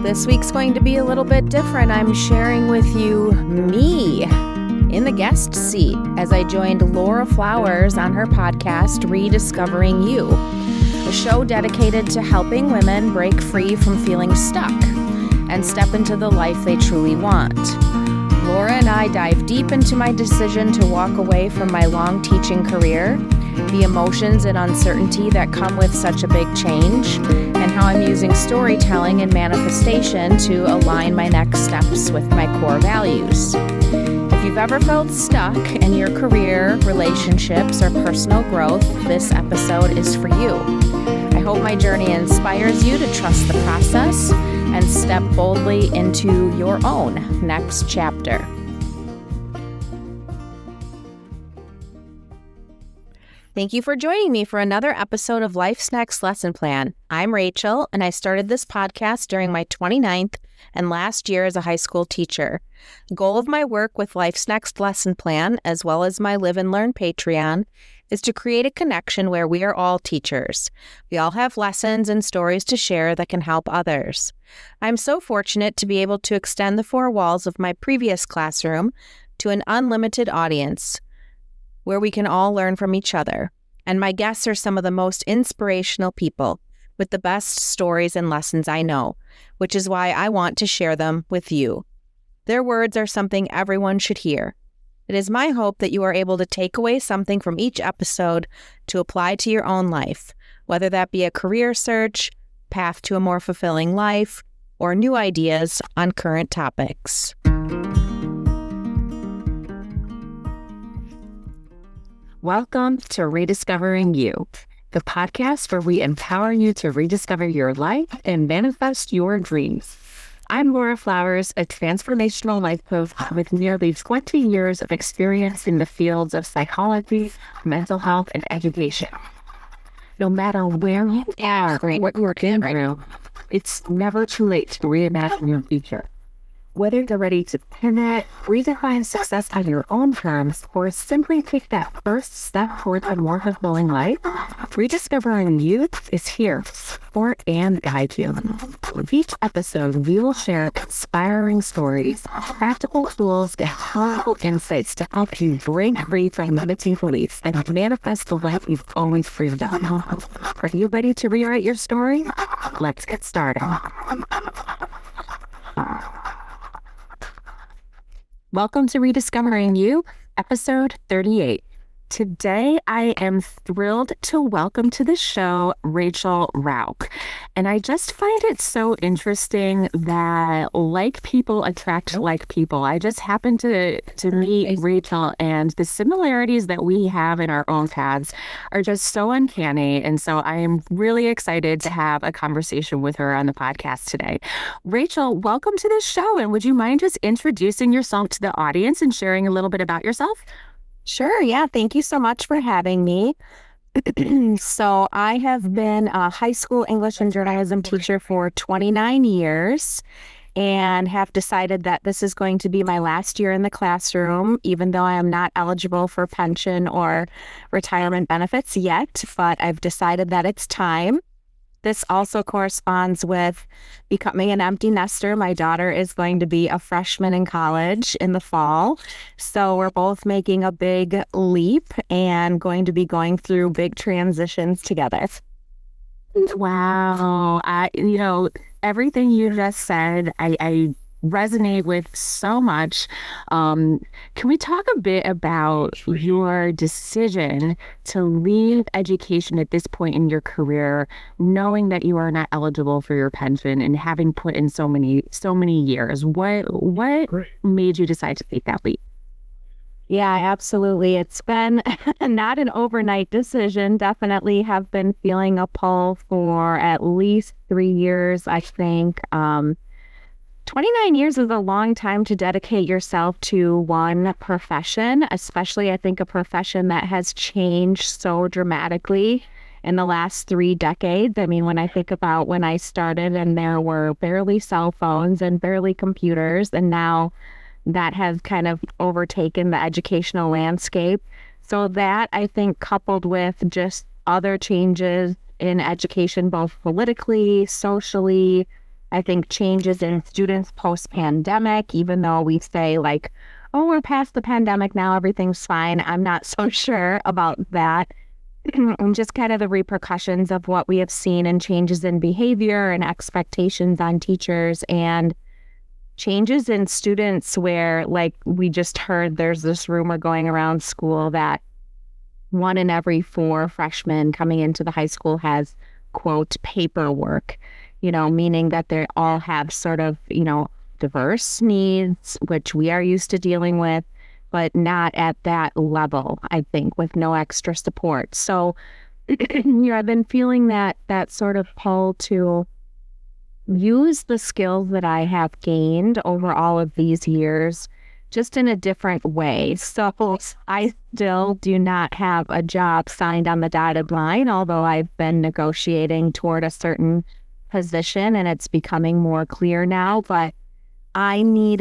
This week's going to be a little bit different. I'm sharing with you me in the guest seat as I joined Laura Flowers on her podcast, Rediscovering You, a show dedicated to helping women break free from feeling stuck and step into the life they truly want. Laura and I dive deep into my decision to walk away from my long teaching career, the emotions and uncertainty that come with such a big change, and how I'm using storytelling and manifestation to align my next steps with my core values. If you've ever felt stuck in your career, relationships, or personal growth, this episode is for you. I hope my journey inspires you to trust the process and step boldly into your own next chapter. Thank you for joining me for another episode of Life's Next Lesson Plan. I'm Rachel, and I started this podcast during my 29th and last year as a high school teacher. The goal of my work with Life's Next Lesson Plan, as well as my Live and Learn Patreon, is to create a connection where we are all teachers. We all have lessons and stories to share that can help others. I'm so fortunate to be able to extend the four walls of my previous classroom to an unlimited audience, where we can all learn from each other. And my guests are some of the most inspirational people with the best stories and lessons I know, which is why I want to share them with you. Their words are something everyone should hear. It is my hope that you are able to take away something from each episode to apply to your own life, whether that be a career search, path to a more fulfilling life, or new ideas on current topics. Welcome to Rediscovering You, the podcast where we empower you to rediscover your life and manifest your dreams. I'm Laura Flowers, a transformational life coach with nearly 20 years of experience in the fields of psychology, mental health, and education. No matter where you are, what you're going through, it's never too late to reimagine your future. Whether you're ready to pivot, redefine success on your own terms, or simply take that first step toward a more fulfilling life, Rediscovering You is here to support and guide you. With each episode, we will share inspiring stories, practical tools, and powerful insights to help you break free from limiting beliefs and manifest the life you've always dreamed of. Are you ready to rewrite your story? Let's get started. Welcome to Rediscovering You, episode 38. Today, I am thrilled to welcome to the show Rachel Rauch. And I just find it so interesting that like people attract like people. I just happened to meet Rachel, and the similarities that we have in our own paths are just so uncanny. And so I am really excited to have a conversation with her on the podcast today. Rachel, welcome to the show. And would you mind just introducing yourself to the audience and sharing a little bit about yourself? Sure. Yeah. Thank you so much for having me. So I have been a high school English and journalism teacher for 29 years and have decided that this is going to be my last year in the classroom, even though I am not eligible for pension or retirement benefits yet, but I've decided that it's time. This also corresponds with becoming an empty nester. My daughter is going to be a freshman in college in the fall. So we're both making a big leap and going to be going through big transitions together. Wow. Everything you just said, I resonate with so much. Can we talk a bit about your decision to leave education at this point in your career, knowing that you are not eligible for your pension and having put in so many years? What made you decide to take that leap? Yeah, absolutely. It's been not an overnight decision. Definitely have been feeling a pull for at least 3 years, I think. 29 years is a long time to dedicate yourself to one profession, especially I think a profession that has changed so dramatically in the last 3 decades. I mean, when I think about when I started and there were barely cell phones and barely computers, and now that has kind of overtaken the educational landscape. So that, I think, coupled with just other changes in education, both politically, socially, I think changes in students post-pandemic, even though we say like, oh, we're past the pandemic now, everything's fine. I'm not so sure about that. And just kind of the repercussions of what we have seen and changes in behavior and expectations on teachers and changes in students where, like we just heard, there's this rumor going around school that 1 in every 4 freshmen coming into the high school has, quote, paperwork, meaning that they all have sort of, diverse needs, which we are used to dealing with, but not at that level, I think, with no extra support. So, I've been feeling that sort of pull to use the skills that I have gained over all of these years just in a different way. So I still do not have a job signed on the dotted line, although I've been negotiating toward a certain position and it's becoming more clear now. But I knew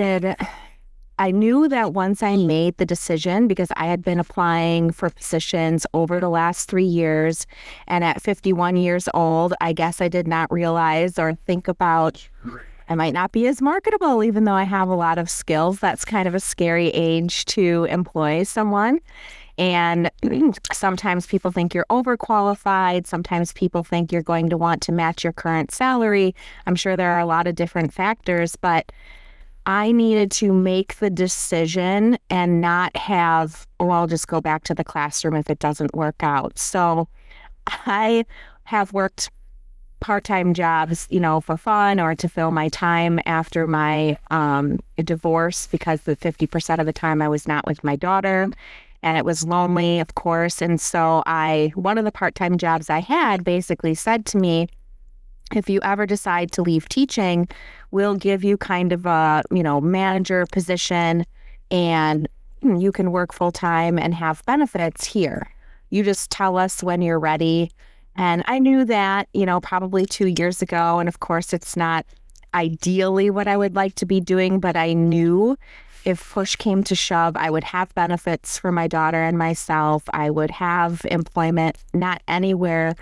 that once I made the decision, because I had been applying for positions over the last 3 years, and at 51 years old, I guess I did not realize or think about I might not be as marketable, even though I have a lot of skills. That's kind of a scary age to employ someone. And sometimes people think you're overqualified. Sometimes people think you're going to want to match your current salary. I'm sure there are a lot of different factors, but I needed to make the decision and not have, oh, I'll just go back to the classroom if it doesn't work out. So I have worked part-time jobs, for fun or to fill my time after my divorce, because the 50% of the time I was not with my daughter and it was lonely, of course. And so one of the part-time jobs I had basically said to me, if you ever decide to leave teaching, we'll give you kind of a, manager position and you can work full-time and have benefits here. You just tell us when you're ready. And I knew that, probably 2 years ago. And of course, it's not ideally what I would like to be doing, but I knew if push came to shove, I would have benefits for my daughter and myself. I would have employment, not anywhere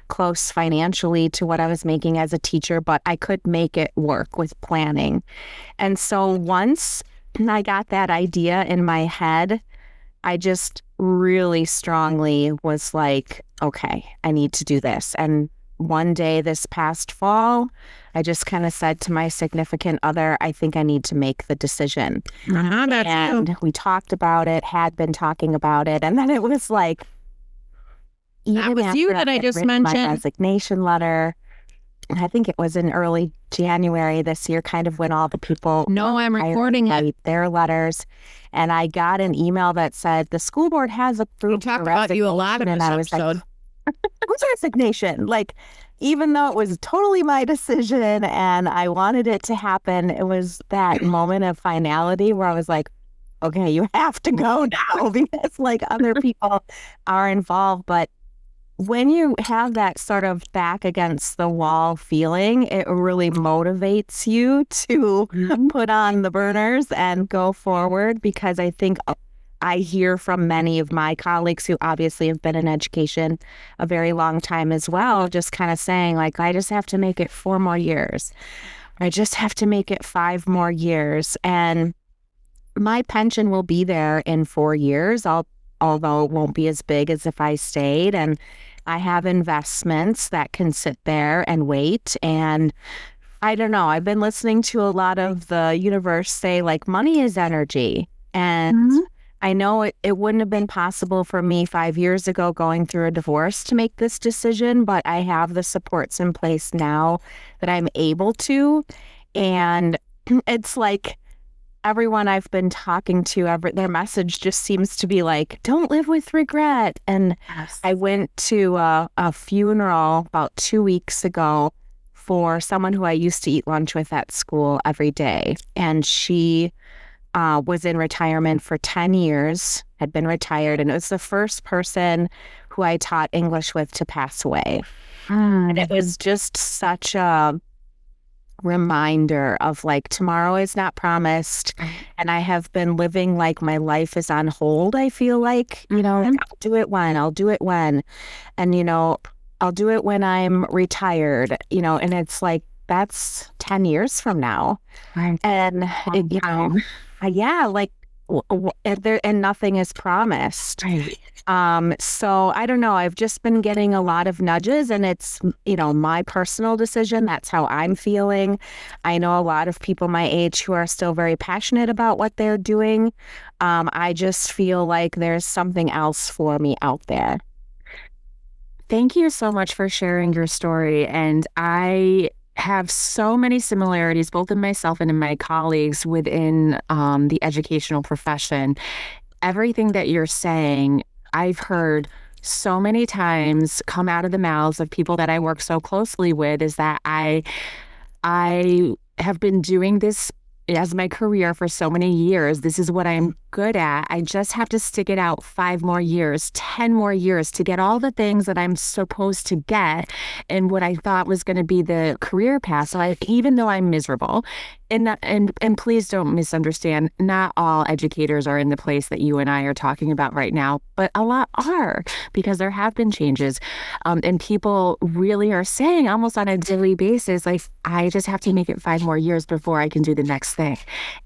close financially to what I was making as a teacher, but I could make it work with planning. And so once I got that idea in my head, I just really strongly was like, okay, I need to do this. And one day this past fall, I just kind of said to my significant other, I think I need to make the decision. And we talked about it, had been talking about it. And then it was like, that was you that I just mentioned. My resignation letter. I think it was in early January this year, kind of when all the people I'm recording it. Their letters. And I got an email that said, the school board has approved. We talked about you a lot in this episode. Whose resignation? Like, even though it was totally my decision and I wanted it to happen, it was that moment of finality where I was like, okay, you have to go now because like other people are involved. But when you have that sort of back against the wall feeling, it really motivates you to put on the burners and go forward, because I think I hear from many of my colleagues who obviously have been in education a very long time as well, just kind of saying like, I just have to make it 4 more years. I just have to make it 5 more years. And my pension will be there in 4 years, although it won't be as big as if I stayed. And I have investments that can sit there and wait. And I don't know, I've been listening to a lot of the universe say like money is energy. And I know it wouldn't have been possible for me 5 years ago going through a divorce to make this decision, but I have the supports in place now that I'm able to. And it's like everyone I've been talking to, their message just seems to be like, don't live with regret. And yes. I went to a funeral about 2 weeks ago for someone who I used to eat lunch with at school every day. And she was in retirement for 10 years, had been retired, and it was the first person who I taught English with to pass away. And it was just such a reminder of like, tomorrow is not promised. And I have been living like my life is on hold, I feel like, I'll do it when. And, I'll do it when I'm retired, and it's like, that's 10 years from now. Right. And, yeah, like, and nothing is promised. Right. So I don't know. I've just been getting a lot of nudges, and it's, my personal decision. That's how I'm feeling. I know a lot of people my age who are still very passionate about what they're doing. I just feel like there's something else for me out there. Thank you so much for sharing your story. And I have so many similarities, both in myself and in my colleagues within the educational profession. Everything that you're saying, I've heard so many times come out of the mouths of people that I work so closely with, is that I have been doing this as my career for so many years. This is what I'm good at. I just have to stick it out 5 more years, 10 more years to get all the things that I'm supposed to get and what I thought was going to be the career path. So even though I'm miserable, and please don't misunderstand, not all educators are in the place that you and I are talking about right now, but a lot are, because there have been changes. And people really are saying almost on a daily basis, like, I just have to make it 5 more years before I can do the next thing.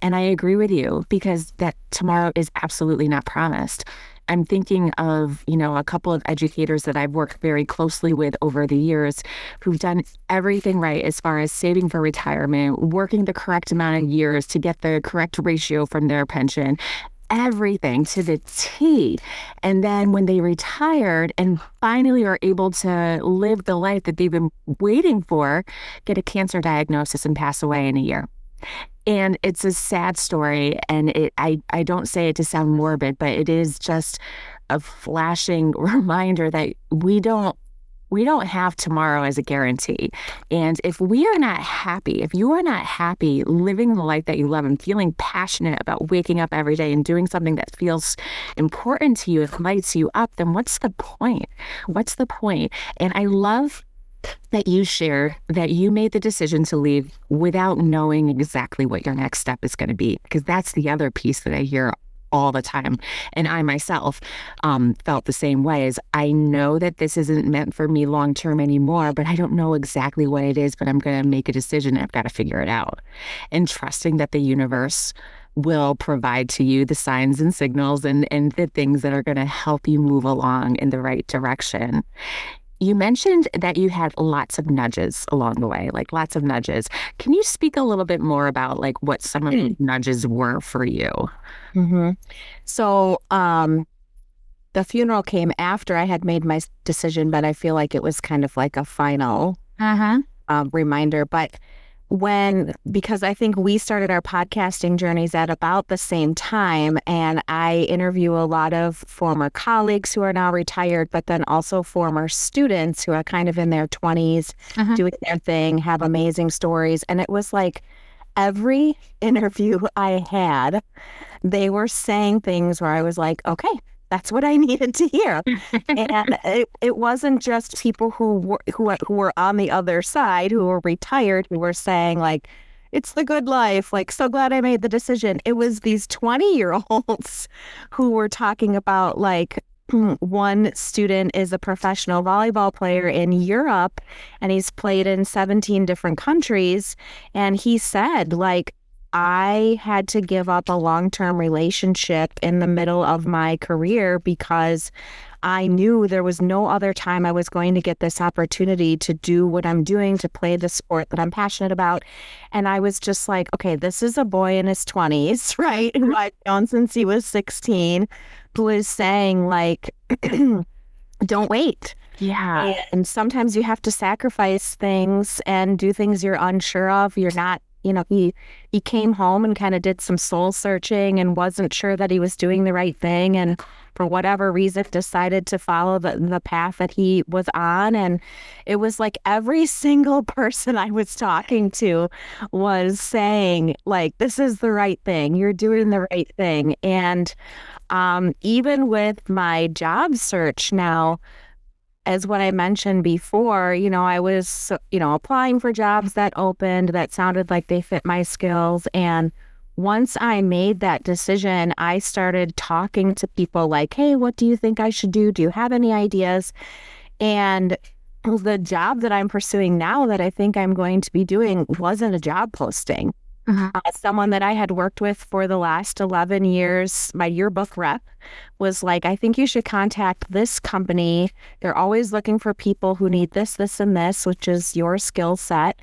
And I agree with you, because that tomorrow is absolutely not promised. I'm thinking of, a couple of educators that I've worked very closely with over the years who've done everything right as far as saving for retirement, working the correct amount of years to get the correct ratio from their pension, everything to the T. And then when they retired and finally are able to live the life that they've been waiting for, get a cancer diagnosis and pass away in a year. And it's a sad story, and I don't say it to sound morbid, but it is just a flashing reminder that we don't have tomorrow as a guarantee. And if we are not happy, if you are not happy living the life that you love and feeling passionate about waking up every day and doing something that feels important to you, it lights you up, then what's the point? What's the point? And I love that you shared that you made the decision to leave without knowing exactly what your next step is going to be, because that's the other piece that I hear all the time. And I myself felt the same way. As I know that this isn't meant for me long term anymore, but I don't know exactly what it is, but I'm going to make a decision. I've got to figure it out. And trusting that the universe will provide to you the signs and signals and the things that are going to help you move along in the right direction. You mentioned that you had lots of nudges along the way, like lots of nudges. Can you speak a little bit more about like what some of the nudges were for you? Mm-hmm. So the funeral came after I had made my decision, but I feel like it was kind of like a final reminder. But because I think we started our podcasting journeys at about the same time, and I interview a lot of former colleagues who are now retired, but then also former students who are kind of in their 20s, doing their thing, have amazing stories. And it was like every interview I had, they were saying things where I was like, okay, that's what I needed to hear. And it wasn't just people who were on the other side, who were retired, who were saying like, it's the good life, like, so glad I made the decision. It was these 20-year-olds who were talking about, like, one student is a professional volleyball player in Europe, and he's played in 17 different countries. And he said, like, I had to give up a long-term relationship in the middle of my career because I knew there was no other time I was going to get this opportunity to do what I'm doing, to play the sport that I'm passionate about. And I was just like, okay, this is a boy in his 20s, right? Who I've known since he was 16, who is saying like, don't wait. Yeah. And sometimes you have to sacrifice things and do things you're unsure of. You're not, he came home and kind of did some soul searching and wasn't sure that he was doing the right thing. And for whatever reason, decided to follow the path that he was on. And it was like every single person I was talking to was saying, like, this is the right thing. You're doing the right thing. And even with my job search now, as what I mentioned before, I was, applying for jobs that opened that sounded like they fit my skills. And once I made that decision, I started talking to people like, hey, what do you think I should do? Do you have any ideas? And the job that I'm pursuing now that I think I'm going to be doing wasn't a job posting. Someone that I had worked with for the last 11 years, my yearbook rep, was like, I think you should contact this company. They're always looking for people who need this, this, and this, which is your skill set.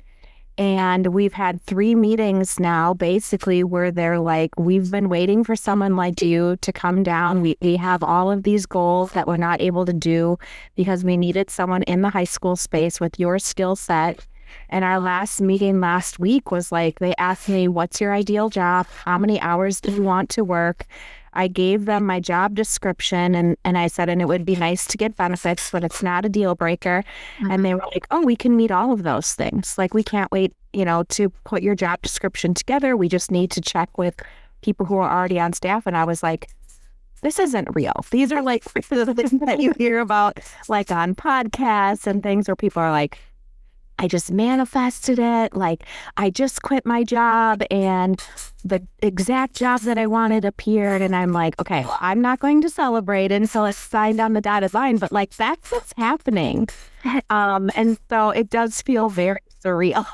And we've had 3 meetings now, basically, where they're like, we've been waiting for someone like you to come down. We have all of these goals that we're not able to do because we needed someone in the high school space with your skill set. And our last meeting last week was like, they asked me, what's your ideal job? How many hours do you want to work? I gave them my job description and I said, and it would be nice to get benefits, but it's not a deal breaker. And they were like, oh, we can meet all of those things. Like, we can't wait, to put your job description together. We just need to check with people who are already on staff. And I was like, this isn't real. These are like the things that you hear about like on podcasts and things where people are like, I just manifested it. Like, I just quit my job and the exact job that I wanted appeared. And I'm like, okay, well, I'm not going to celebrate until it's signed on the dotted line. But like, that's what's happening. And so it does feel very surreal.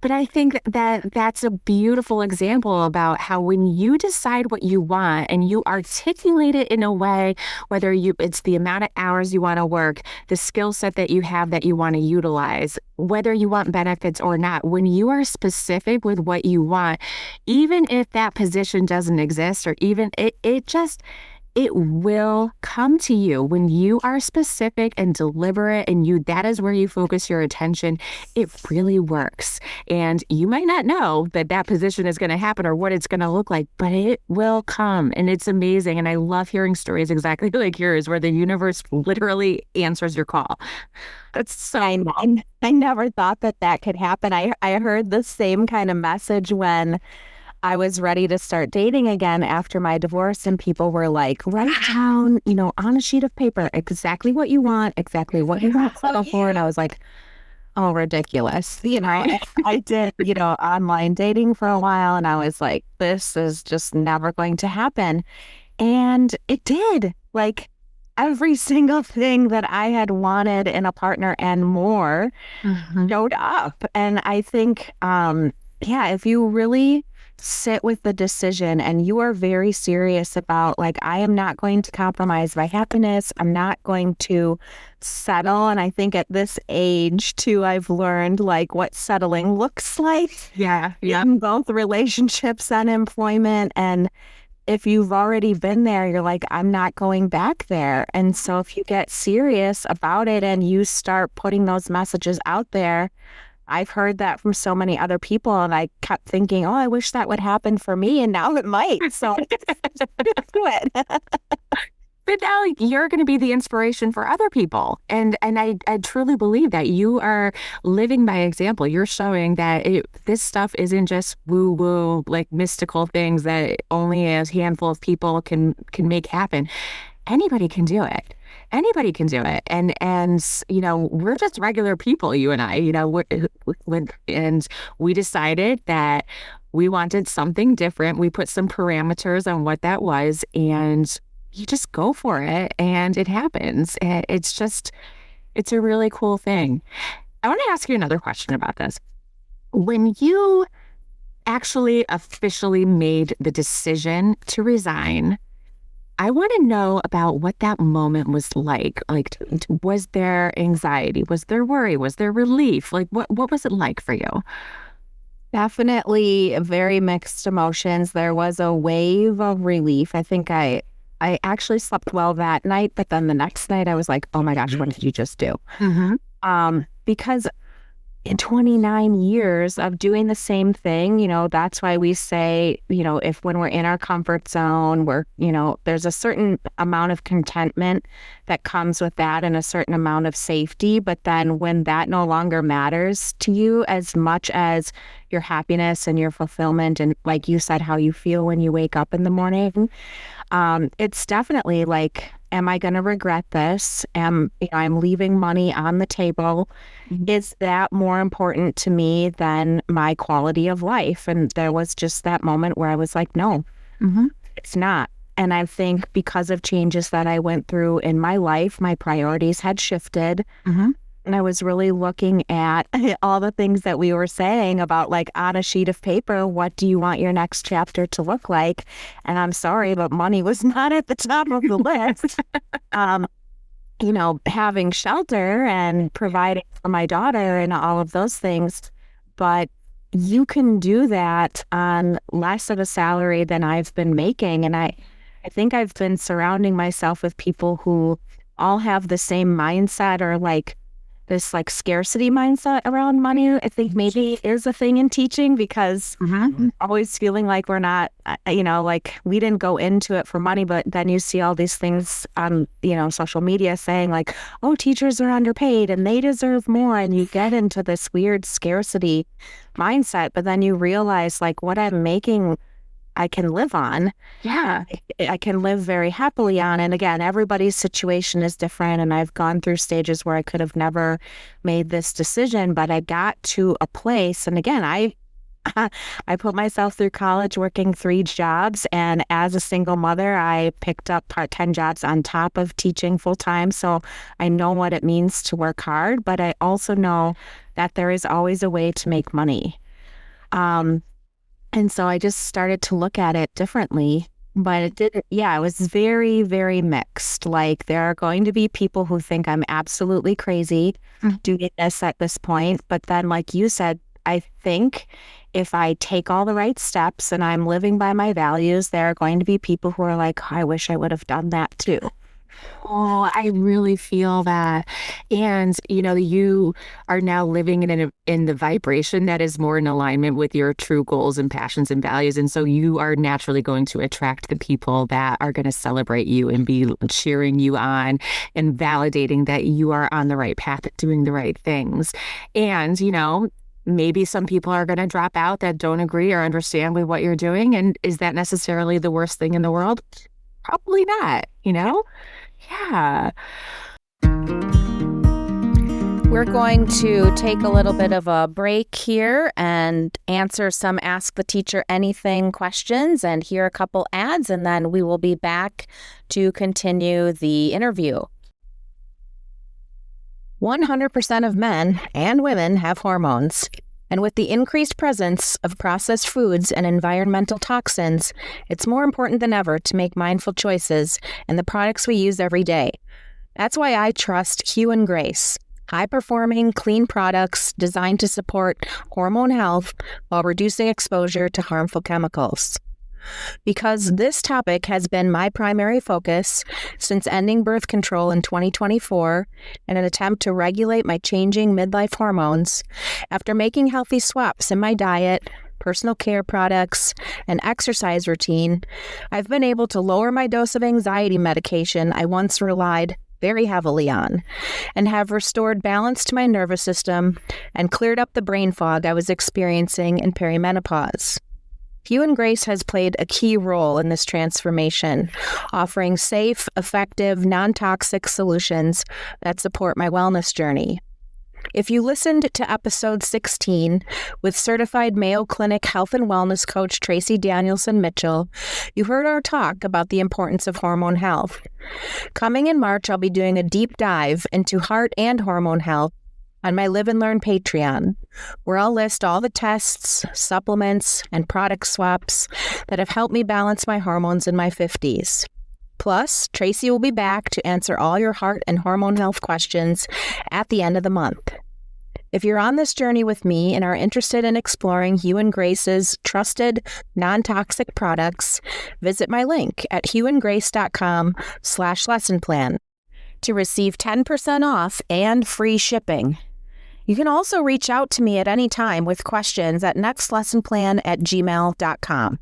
But I think that that's a beautiful example about how when you decide what you want and you articulate it in a way, whether it's the amount of hours you want to work, the skill set that you have that you want to utilize, whether you want benefits or not, when you are specific with what you want, even if that position doesn't exist or even it will come to you when you are specific and deliberate and that is where you focus your attention. It really works. And you might not know that position is going to happen or what it's going to look like, but it will come. And it's amazing. And I love hearing stories exactly like yours where the universe literally answers your call. It's so I never thought that could happen. I heard the same kind of message when I was ready to start dating again after my divorce, and people were like, write down, on a sheet of paper, exactly what you want, exactly what you want to settle for. And I was like, oh, ridiculous. I did, online dating for a while, and I was like, this is just never going to happen. And it did. Like, every single thing that I had wanted in a partner and more showed up. And I think, if you really sit with the decision and you are very serious about like, I am not going to compromise my happiness. I'm not going to settle. And I think at this age too, I've learned like what settling looks like. Yeah. In both relationships and employment. And if you've already been there, you're like, I'm not going back there. And so if you get serious about it and you start putting those messages out there, I've heard that from so many other people, and I kept thinking, oh, I wish that would happen for me, and now it might. So do it. But now you're going to be the inspiration for other people. And I truly believe that you are living by example. You're showing that this stuff isn't just woo-woo, like mystical things that only a handful of people can make happen. Anybody can do it. Anybody can do it. And we're just regular people, you and I, and we decided that we wanted something different. We put some parameters on what that was, and you just go for it and it happens. It's a really cool thing. I want to ask you another question about this. When you actually officially made the decision to resign, I want to know about what that moment was like. Like, was there anxiety? Was there worry? Was there relief? Like, what was it like for you? Definitely very mixed emotions. There was a wave of relief. I think I actually slept well that night, but then the next night I was like, oh my gosh, what did you just do? Because in 29 years of doing the same thing, that's why we say, if when we're in our comfort zone, there's a certain amount of contentment that comes with that and a certain amount of safety. But then when that no longer matters to you as much as your happiness and your fulfillment, and like you said, how you feel when you wake up in the morning, it's definitely like, am I going to regret this? I'm leaving money on the table. Is that more important to me than my quality of life? And there was just that moment where I was like, no, it's not. And I think because of changes that I went through in my life, my priorities had shifted. And I was really looking at all the things that we were saying about, like, on a sheet of paper, what do you want your next chapter to look like? And I'm sorry, but money was not at the top of the list. Having shelter and providing for my daughter and all of those things. But you can do that on less of a salary than I've been making. And I think I've been surrounding myself with people who all have the same mindset, or like this like scarcity mindset around money. I think maybe is a thing in teaching, because always feeling like we're not, like we didn't go into it for money, but then you see all these things on, social media saying like, oh, teachers are underpaid and they deserve more. And you get into this weird scarcity mindset, but then you realize like what I'm making, I can live on. Yeah. I can live very happily on. And again, everybody's situation is different. And I've gone through stages where I could have never made this decision, but I got to a place. And again, I put myself through college working 3 jobs. And as a single mother, I picked up part-time jobs on top of teaching full-time. So I know what it means to work hard, but I also know that there is always a way to make money. And so I just started to look at it differently, but it was very, very mixed. Like, there are going to be people who think I'm absolutely crazy doing this at this point. But then, like you said, I think if I take all the right steps and I'm living by my values, there are going to be people who are like, I wish I would have done that too. Oh, I really feel that. And, you are now living in the vibration that is more in alignment with your true goals and passions and values. And so you are naturally going to attract the people that are going to celebrate you and be cheering you on and validating that you are on the right path, doing the right things. And, maybe some people are going to drop out that don't agree or understand with what you're doing. And is that necessarily the worst thing in the world? Probably not, Yeah. We're going to take a little bit of a break here and answer some Ask the Teacher Anything questions and hear a couple ads, and then we will be back to continue the interview. 100% of men and women have hormones. And with the increased presence of processed foods and environmental toxins, it's more important than ever to make mindful choices in the products we use every day. That's why I trust Hue and Grace, high-performing, clean products designed to support hormone health while reducing exposure to harmful chemicals. Because this topic has been my primary focus since ending birth control in 2024 in an attempt to regulate my changing midlife hormones, after making healthy swaps in my diet, personal care products, and exercise routine, I've been able to lower my dose of anxiety medication I once relied very heavily on, and have restored balance to my nervous system and cleared up the brain fog I was experiencing in perimenopause. Hue and Grace has played a key role in this transformation, offering safe, effective, non-toxic solutions that support my wellness journey. If you listened to episode 16 with certified Mayo Clinic health and wellness coach Tracy Danielson Mitchell, you heard our talk about the importance of hormone health. Coming in March, I'll be doing a deep dive into heart and hormone health on my Live and Learn Patreon, where I'll list all the tests, supplements, and product swaps that have helped me balance my hormones in my 50s. Plus, Tracy will be back to answer all your heart and hormone health questions at the end of the month. If you're on this journey with me and are interested in exploring Hue and Grace's trusted, non-toxic products, visit my link at hueandgrace.com/lessonplan to receive 10% off and free shipping. You can also reach out to me at any time with questions at nextlessonplan@gmail.com.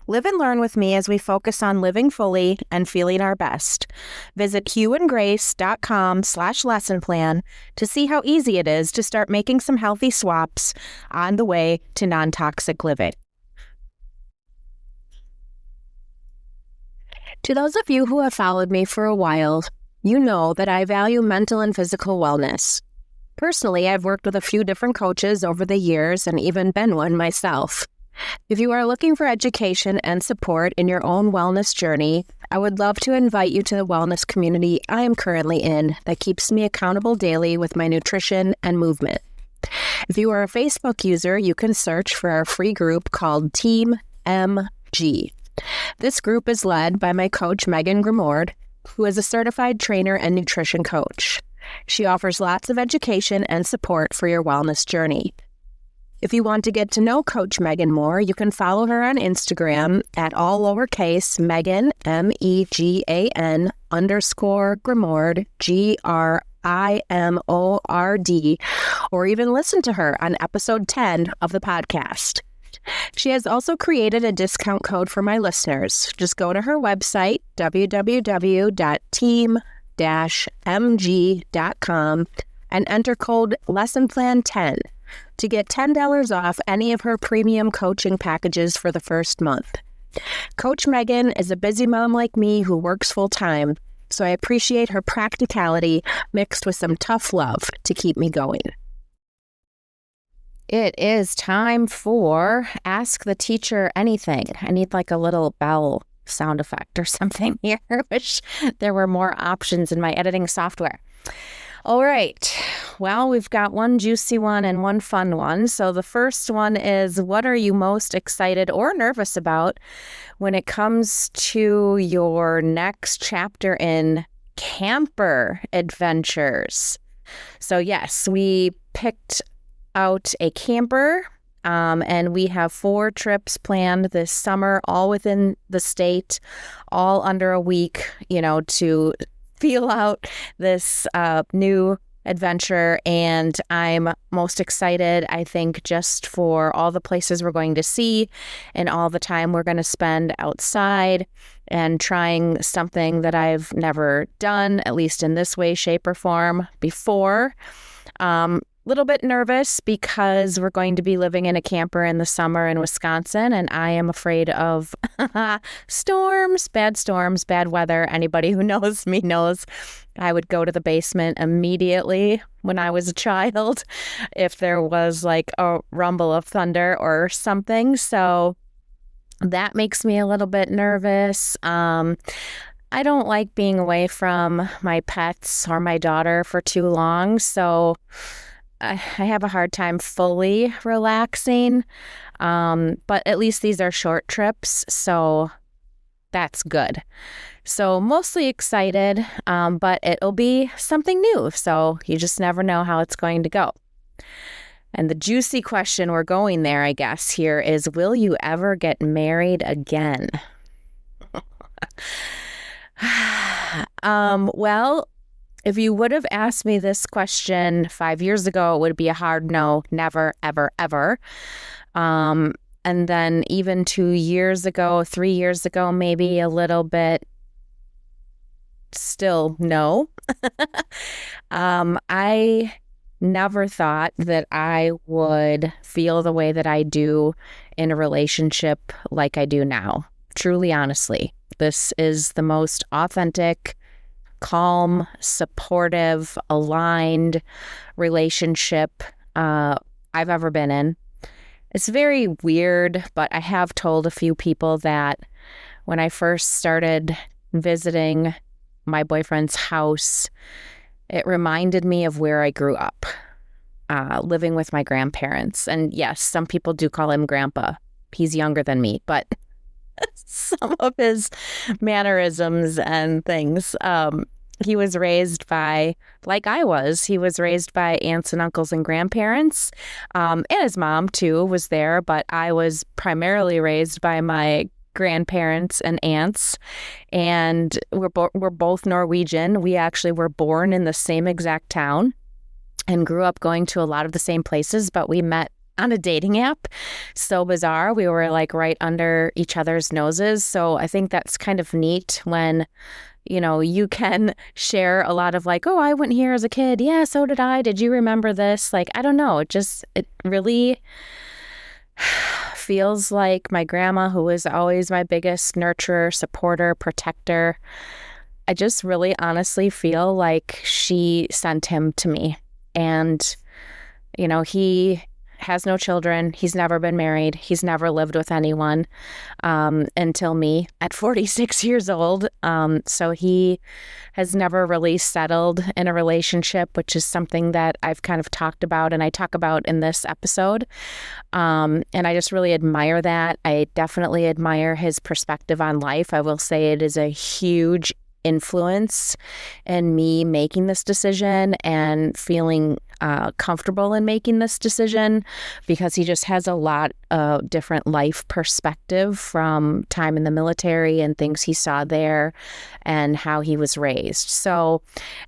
Live and learn with me as we focus on living fully and feeling our best. Visit hueandgrace.com/lessonplan to see how easy it is to start making some healthy swaps on the way to non-toxic living. To those of you who have followed me for a while, you know that I value mental and physical wellness. Personally, I've worked with a few different coaches over the years and even been one myself. If you are looking for education and support in your own wellness journey, I would love to invite you to the wellness community I am currently in that keeps me accountable daily with my nutrition and movement. If you are a Facebook user, you can search for our free group called Team MG. This group is led by my coach, Megan Grimaud, who is a certified trainer and nutrition coach. She offers lots of education and support for your wellness journey. If you want to get to know Coach Megan more, you can follow her on Instagram at all lowercase Megan, MEGAN _Grimaud, GRIMORD, or even listen to her on episode 10 of the podcast. She has also created a discount code for my listeners. Just go to her website, www.team-mg.com, and enter code LessonPlan10 to get $10 off any of her premium coaching packages for the first month. Coach Megan is a busy mom like me who works full-time, so I appreciate her practicality mixed with some tough love to keep me going. It is time for Ask the Teacher Anything. I need like a little bell sound effect or something here. Wish there were more options in my editing software. All right. Well, we've got one juicy one and one fun one. So the first one is, what are you most excited or nervous about when it comes to your next chapter in camper adventures? So yes, we picked out a camper, and we have 4 trips planned this summer, all within the state, all under a week, to feel out this new adventure. And I'm most excited, I think, just for all the places we're going to see and all the time we're going to spend outside and trying something that I've never done, at least in this way, shape, or form before. Little bit nervous because we're going to be living in a camper in the summer in Wisconsin, and I am afraid of storms, bad weather. Anybody who knows me knows I would go to the basement immediately when I was a child if there was like a rumble of thunder or something. So that makes me a little bit nervous. I don't like being away from my pets or my daughter for too long, so I have a hard time fully relaxing, but at least these are short trips, so that's good. So mostly excited, but it'll be something new, so you just never know how it's going to go. And the juicy question, we're going there, I guess, here is, will you ever get married again? Well, if you would have asked me this question 5 years ago, it would be a hard no, never, ever, ever. And then even 2 years ago, 3 years ago, maybe a little bit, still no. I never thought that I would feel the way that I do in a relationship like I do now. Truly, honestly, this is the most authentic, calm, supportive, aligned relationship I've ever been in. It's very weird, but I have told a few people that when I first started visiting my boyfriend's house, it reminded me of where I grew up, living with my grandparents. And yes, some people do call him Grandpa. He's younger than me, but some of his mannerisms and things. He was raised by, like I was, he was raised by aunts and uncles and grandparents. And his mom, too, was there. But I was primarily raised by my grandparents and aunts. And we're both Norwegian. We actually were born in the same exact town and grew up going to a lot of the same places, but we met on a dating app. So bizarre. We were like right under each other's noses. So I think that's kind of neat when, you can share a lot of like, oh, I went here as a kid. Yeah, so did I. Did you remember this? Like, I don't know. It really feels like my grandma, who was always my biggest nurturer, supporter, protector. I just really honestly feel like she sent him to me. And, he has no children. He's never been married. He's never lived with anyone until me at 46 years old. So he has never really settled in a relationship, which is something that I've kind of talked about and I talk about in this episode. And I just really admire that. I definitely admire his perspective on life. I will say it is a huge influence in me making this decision and feeling comfortable in making this decision, because he just has a lot of different life perspective from time in the military and things he saw there and how he was raised. So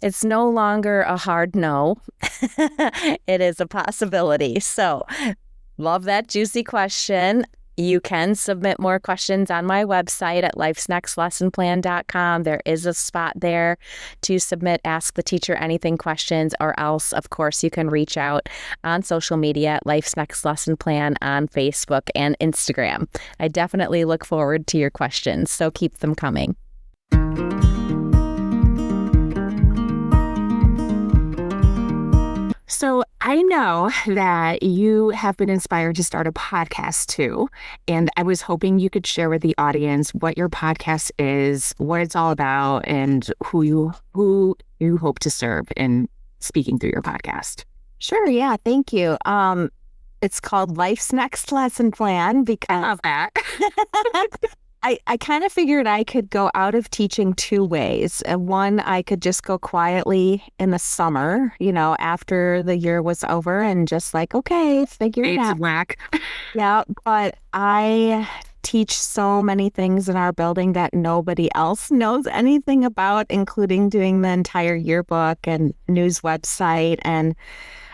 it's no longer a hard no. It is a possibility. So love that juicy question. You can submit more questions on my website at lifesnextlessonplan.com. There is a spot there to submit Ask the Teacher Anything questions, or else, of course, you can reach out on social media at Life's Next Lesson Plan on Facebook and Instagram. I definitely look forward to your questions, so keep them coming. So I know that you have been inspired to start a podcast too, and I was hoping you could share with the audience what your podcast is, what it's all about, and who you hope to serve in speaking through your podcast. Sure. Yeah. Thank you. It's called Life's Next Lesson Plan because I love that. I kind of figured I could go out of teaching two ways. One, I could just go quietly in the summer, after the year was over and just like, okay, figure it out. Whack. Yeah, but I teach so many things in our building that nobody else knows anything about, including doing the entire yearbook and news website. And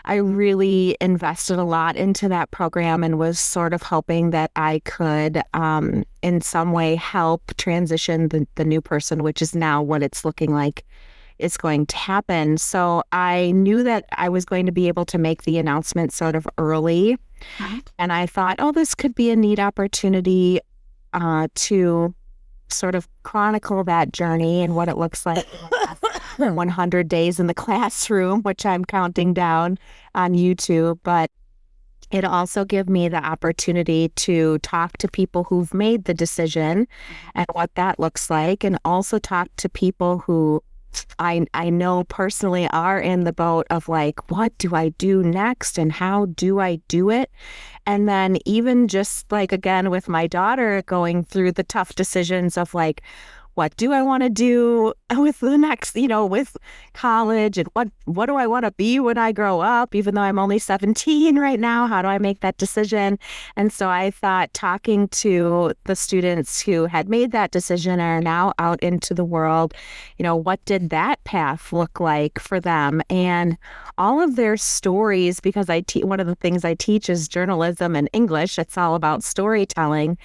I really invested a lot into that program and was sort of hoping that I could in some way help transition the new person, which is now what it's looking like is going to happen. So I knew that I was going to be able to make the announcement sort of early. And I thought, this could be a neat opportunity to sort of chronicle that journey and what it looks like 100 days in the classroom, which I'm counting down on YouTube. But it also gave me the opportunity to talk to people who've made the decision and what that looks like, and also talk to people who I know personally are in the boat of like, what do I do next and how do I do it? And then even just like, again, with my daughter going through the tough decisions of like, what do I want to do with the next, with college, and what do I want to be when I grow up, even though I'm only 17 right now? How do I make that decision? And so I thought, talking to the students who had made that decision and are now out into the world, what did that path look like for them? And all of their stories, because one of the things I teach is journalism and English. It's all about storytelling.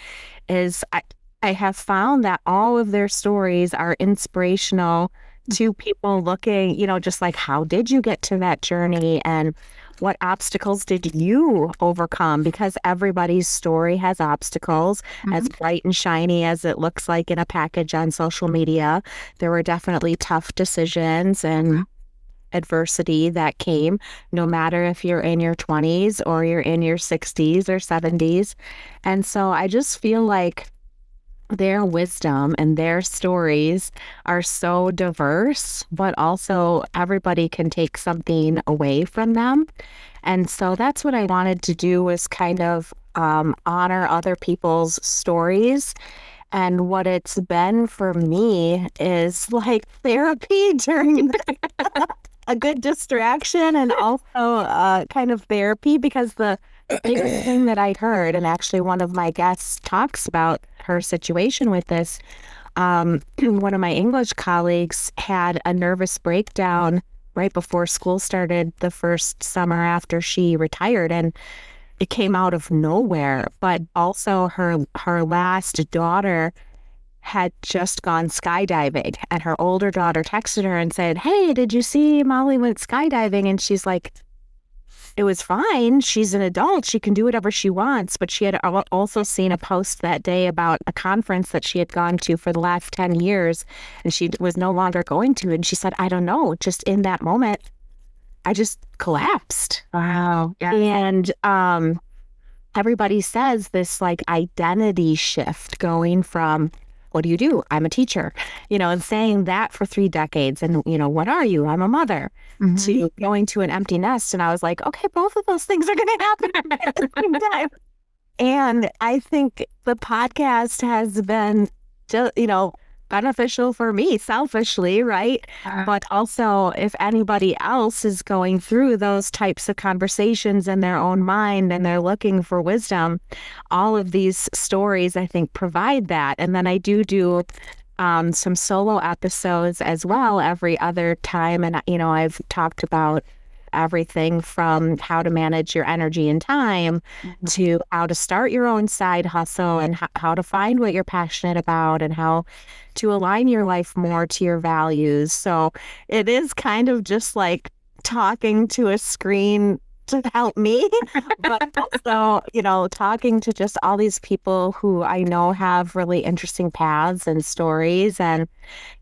I have found that all of their stories are inspirational to people looking, just like, how did you get to that journey and what obstacles did you overcome? Because everybody's story has obstacles. As bright and shiny as it looks like in a package on social media, there were definitely tough decisions and adversity that came, no matter if you're in your 20s or you're in your 60s or 70s. And so I just feel like their wisdom and their stories are so diverse, but also everybody can take something away from them. And so that's what I wanted to do, was kind of honor other people's stories. And what it's been for me is like therapy during a good distraction, and also kind of therapy, because the biggest thing that I heard, and actually one of my guests talks about her situation with this, one of my English colleagues had a nervous breakdown right before school started the first summer after she retired, and it came out of nowhere. But also her last daughter had just gone skydiving, and her older daughter texted her and said, "Hey, did you see Molly went skydiving?" And she's like, "It was fine. She's an adult. She can do whatever she wants." But she had also seen a post that day about a conference that she had gone to for the last 10 years and she was no longer going to. And she said, "I don't know, just in that moment, I just collapsed. Wow. Yeah. And everybody says this like identity shift going from, what do you do? I'm a teacher, and saying that for 3 decades. And, what are you? I'm a mother, to going to an empty nest. And I was like, okay, both of those things are going to happen at the same time. And I think the podcast has been, beneficial for me selfishly, right? But also, if anybody else is going through those types of conversations in their own mind and they're looking for wisdom, all of these stories, I think, provide that. And then I do some solo episodes as well every other time. And, I've talked about everything from how to manage your energy and time to how to start your own side hustle and how to find what you're passionate about and how to align your life more to your values. So it is kind of just like talking to a screen to help me, but also, talking to just all these people who I know have really interesting paths and stories. And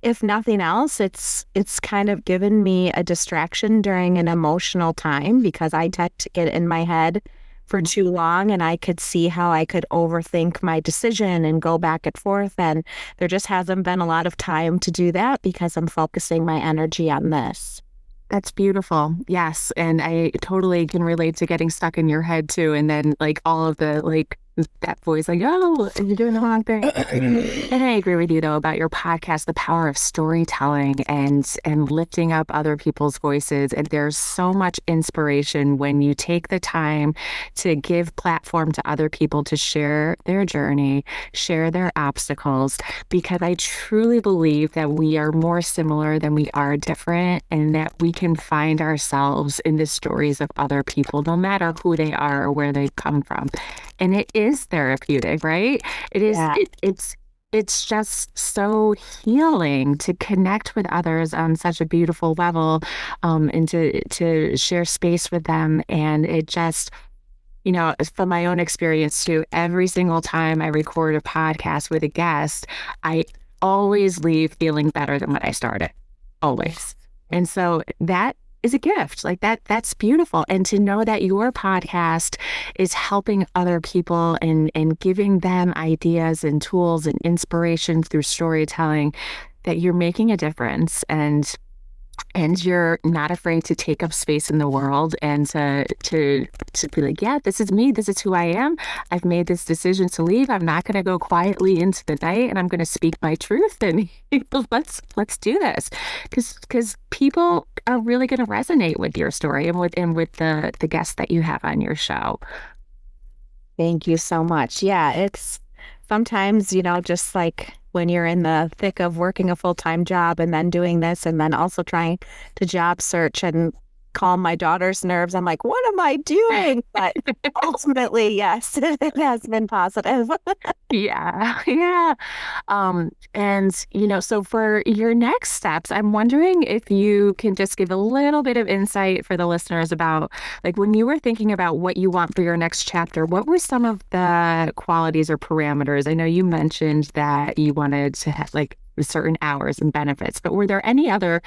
if nothing else, it's kind of given me a distraction during an emotional time, because I tend to get in my head for too long, and I could see how I could overthink my decision and go back and forth. And there just hasn't been a lot of time to do that because I'm focusing my energy on this. That's beautiful. Yes. And I totally can relate to getting stuck in your head too. And then like all of the like that voice like, oh, you're doing the wrong thing. And I agree with you though about your podcast, the power of storytelling and lifting up other people's voices. And there's so much inspiration when you take the time to give platform to other people to share their journey, share their obstacles, because I truly believe that we are more similar than we are different, and that we can find ourselves in the stories of other people, no matter who they are or where they come from. And it is therapeutic, right? It is. Yeah. It's just so healing to connect with others on such a beautiful level, and to share space with them. And it just, from my own experience too, every single time I record a podcast with a guest, I always leave feeling better than when I started, always. And so that is a gift. Like that's beautiful. And to know that your podcast is helping other people and giving them ideas and tools and inspiration through storytelling, that you're making a difference and you're not afraid to take up space in the world and to be like, yeah, this is me. This is who I am. I've made this decision to leave. I'm not going to go quietly into the night, and I'm going to speak my truth. And let's do this, because people are really going to resonate with your story and with the guests that you have on your show. Thank you so much. Yeah, it's sometimes, just like when you're in the thick of working a full-time job and then doing this and then also trying to job search and calm my daughter's nerves, I'm like, what am I doing? But ultimately, yes, it has been positive. Yeah. Yeah. And, so for your next steps, I'm wondering if you can just give a little bit of insight for the listeners about, like, when you were thinking about what you want for your next chapter, what were some of the qualities or parameters? I know you mentioned that you wanted to have like certain hours and benefits, but were there any other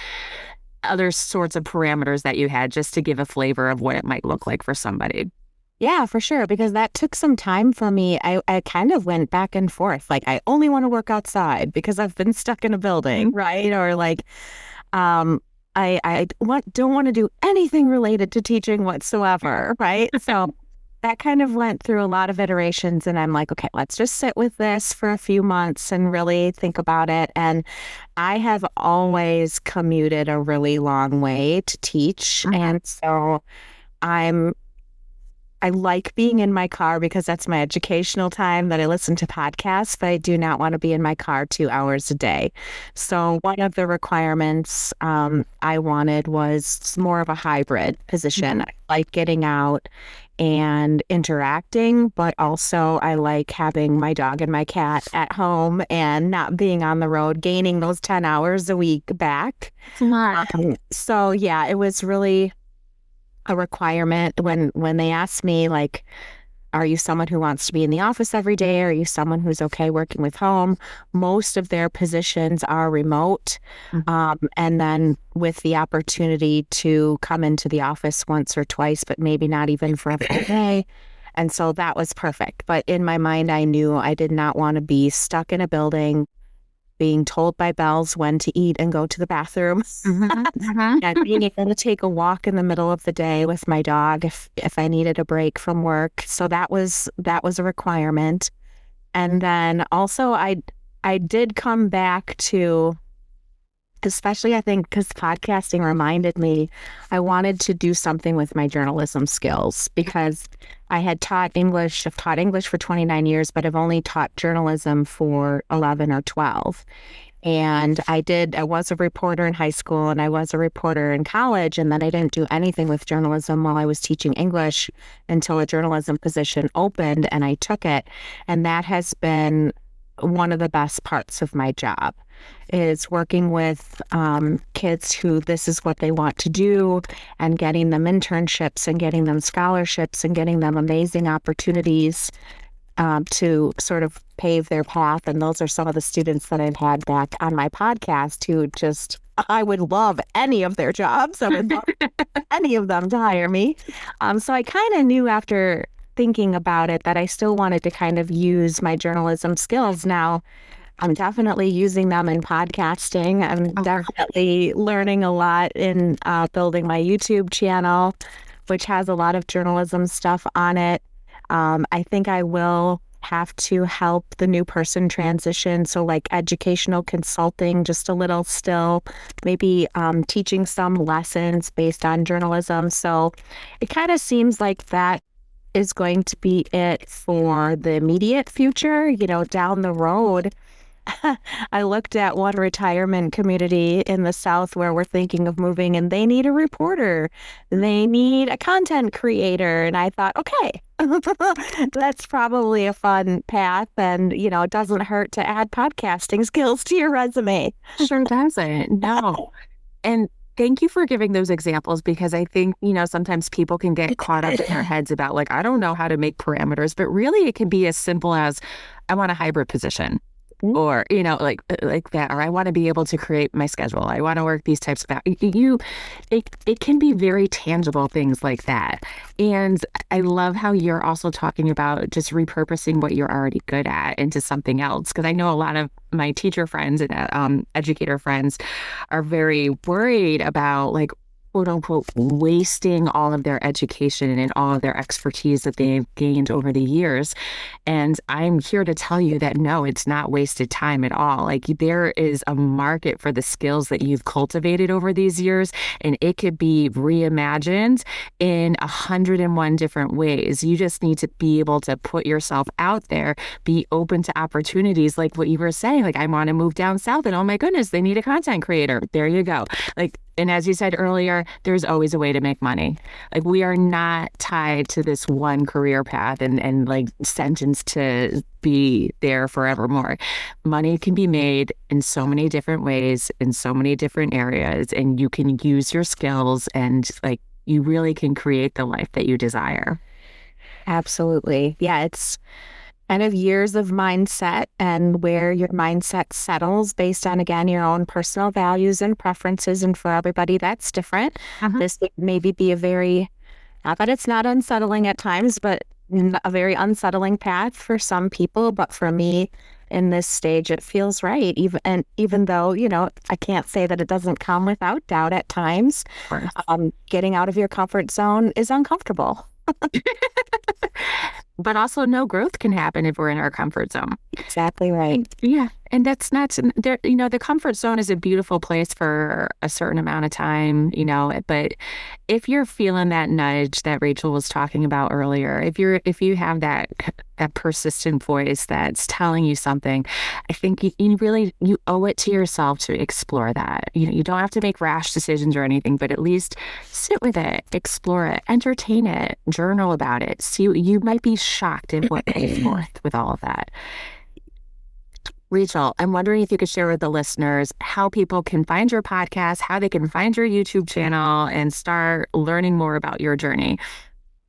sorts of parameters that you had, just to give a flavor of what it might look like for somebody? Yeah, for sure. Because that took some time for me. I kind of went back and forth. Like, I only want to work outside because I've been stuck in a building, right? Or like, I don't want to do anything related to teaching whatsoever, right? So that kind of went through a lot of iterations, and I'm like, okay, let's just sit with this for a few months and really think about it. And I have always commuted a really long way to teach. And so I like being in my car because that's my educational time that I listen to podcasts, but I do not want to be in my car 2 hours a day. So one of the requirements I wanted was more of a hybrid position. I like getting out and interacting, but also I like having my dog and my cat at home and not being on the road, gaining those 10 hours a week back. So yeah, it was really a requirement when they asked me, like, Are you someone who wants to be in the office every day? Are you someone who's okay working with home? Most of their positions are remote. And then with the opportunity to come into the office once or twice, but maybe not even for a full day. And so that was perfect. But in my mind, I knew I did not want to be stuck in a building, being told by bells when to eat and go to the bathroom, and being able to take a walk in the middle of the day with my dog if I needed a break from work. So that was a requirement. And then also I did come back to, especially I think because podcasting reminded me, I wanted to do something with my journalism skills because I had taught English. I've taught English for 29 years, but I've only taught journalism for 11 or 12. And I was a reporter in high school and I was a reporter in college. And then I didn't do anything with journalism while I was teaching English until a journalism position opened and I took it. And that has been one of the best parts of my job, is working with kids who this is what they want to do and getting them internships and getting them scholarships and getting them amazing opportunities to sort of pave their path. And those are some of the students that I've had back on my podcast who just, I would love any of their jobs. I would love any of them to hire me. So I kind of knew after thinking about it that I still wanted to kind of use my journalism skills. Now, I'm definitely using them in podcasting. I'm definitely learning a lot in building my YouTube channel, which has a lot of journalism stuff on it. I think I will have to help the new person transition. So like educational consulting, just a little still, maybe teaching some lessons based on journalism. So it kind of seems like that is going to be it for the immediate future. You know, down the road, I looked at one retirement community in the South where we're thinking of moving, and they need a reporter. They need a content creator. And I thought, okay, that's probably a fun path. And, you know, it doesn't hurt to add podcasting skills to your resume. Sure doesn't. No. And thank you for giving those examples, because I think, you know, sometimes people can get caught up in their heads about like, I don't know how to make parameters, but really it can be as simple as I want a hybrid position. Or, you know, like that, or I want to be able to create my schedule. I want to work these types of it can be very tangible things like that. And I love how you're also talking about just repurposing what you're already good at into something else. Because I know a lot of my teacher friends and educator friends are very worried about like, quote unquote, wasting all of their education and all of their expertise that they've gained over the years. And I'm here to tell you that no, it's not wasted time at all. Like there is a market for the skills that you've cultivated over these years, and it could be reimagined in 101 different ways. You just need to be able to put yourself out there, be open to opportunities like what you were saying. Like I want to move down south and oh my goodness, they need a content creator. There you go. And as you said earlier, there's always a way to make money. Like we are not tied to this one career path and like sentenced to be there forevermore. Money can be made in so many different ways, in so many different areas, and you can use your skills and like you really can create the life that you desire. Absolutely. Yeah, it's kind of years of mindset and where your mindset settles based on, again, your own personal values and preferences. And for everybody, that's different. This would maybe be a very, not that it's not unsettling at times, but a very unsettling path for some people. But for me, in this stage, it feels right. Even though, you know, I can't say that it doesn't come without doubt at times. Getting out of your comfort zone is uncomfortable. But also no growth can happen if we're in our comfort zone. Exactly right. Yeah. And that's not, you know, the comfort zone is a beautiful place for a certain amount of time, you know, but if you're feeling that nudge that Rachel was talking about earlier, if you have that persistent voice that's telling you something, I think you owe it to yourself to explore that. You know, you don't have to make rash decisions or anything, but at least sit with it, explore it, entertain it, journal about it. See, you might be shocked at what comes forth with all of that. Rachel, I'm wondering if you could share with the listeners how people can find your podcast, how they can find your YouTube channel and start learning more about your journey.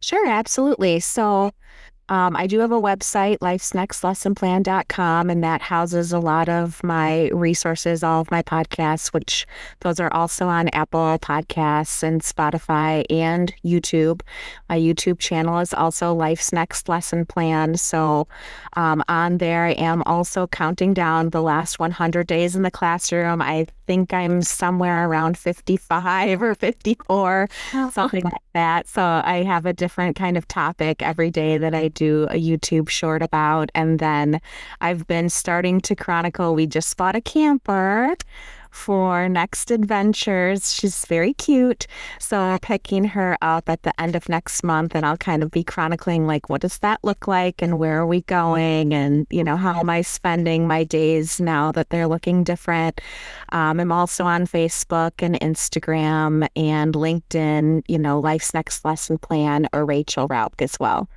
Sure, absolutely. So I do have a website, lifesnextlessonplan.com, and that houses a lot of my resources, all of my podcasts, which those are also on Apple Podcasts and Spotify and YouTube. My YouTube channel is also Life's Next Lesson Plan. So on there, I am also counting down the last 100 days in the classroom. I think I'm somewhere around 55 or 54, something like that. So I have a different kind of topic every day that I do a YouTube short about. And then I've been starting to chronicle. We just bought a camper for next adventures. She's very cute. So I'm picking her up at the end of next month, and I'll kind of be chronicling, like, what does that look like and where are we going, and, you know, how am I spending my days now that they're looking different. I'm also on Facebook and Instagram and LinkedIn, you know, Life's Next Lesson Plan or Rachel Rauch as well.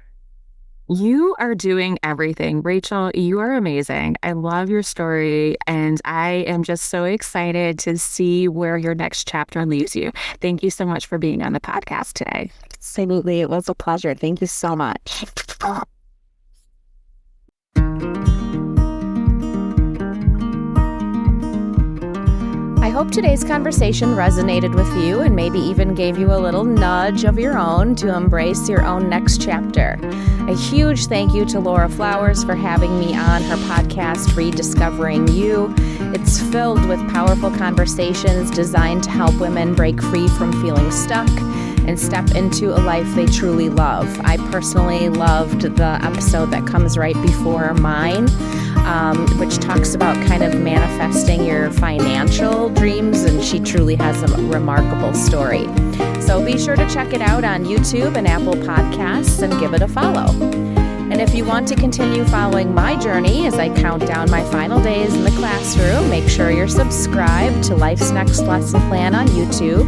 You are doing everything. Rachel, you are amazing. I love your story, and I am just so excited to see where your next chapter leaves you. Thank you so much for being on the podcast today. Absolutely. It was a pleasure. Thank you so much. I hope today's conversation resonated with you and maybe even gave you a little nudge of your own to embrace your own next chapter. A huge thank you to Laura Flowers for having me on her podcast, Rediscovering You. It's filled with powerful conversations designed to help women break free from feeling stuck and step into a life they truly love. I personally loved the episode that comes right before mine, which talks about kind of manifesting your financial dreams, and she truly has a remarkable story. So be sure to check it out on YouTube and Apple Podcasts and give it a follow. And if you want to continue following my journey as I count down my final days in the classroom, make sure you're subscribed to Life's Next Lesson Plan on YouTube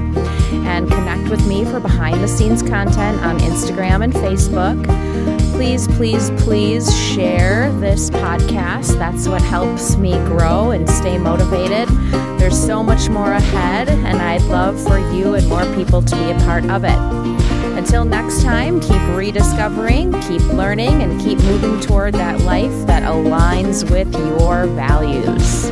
and connect with me for behind-the-scenes content on Instagram and Facebook. Please, please, please share this podcast. That's what helps me grow and stay motivated. There's so much more ahead, and I'd love for you and more people to be a part of it. Until next time, keep rediscovering, keep learning, and keep moving toward that life that aligns with your values.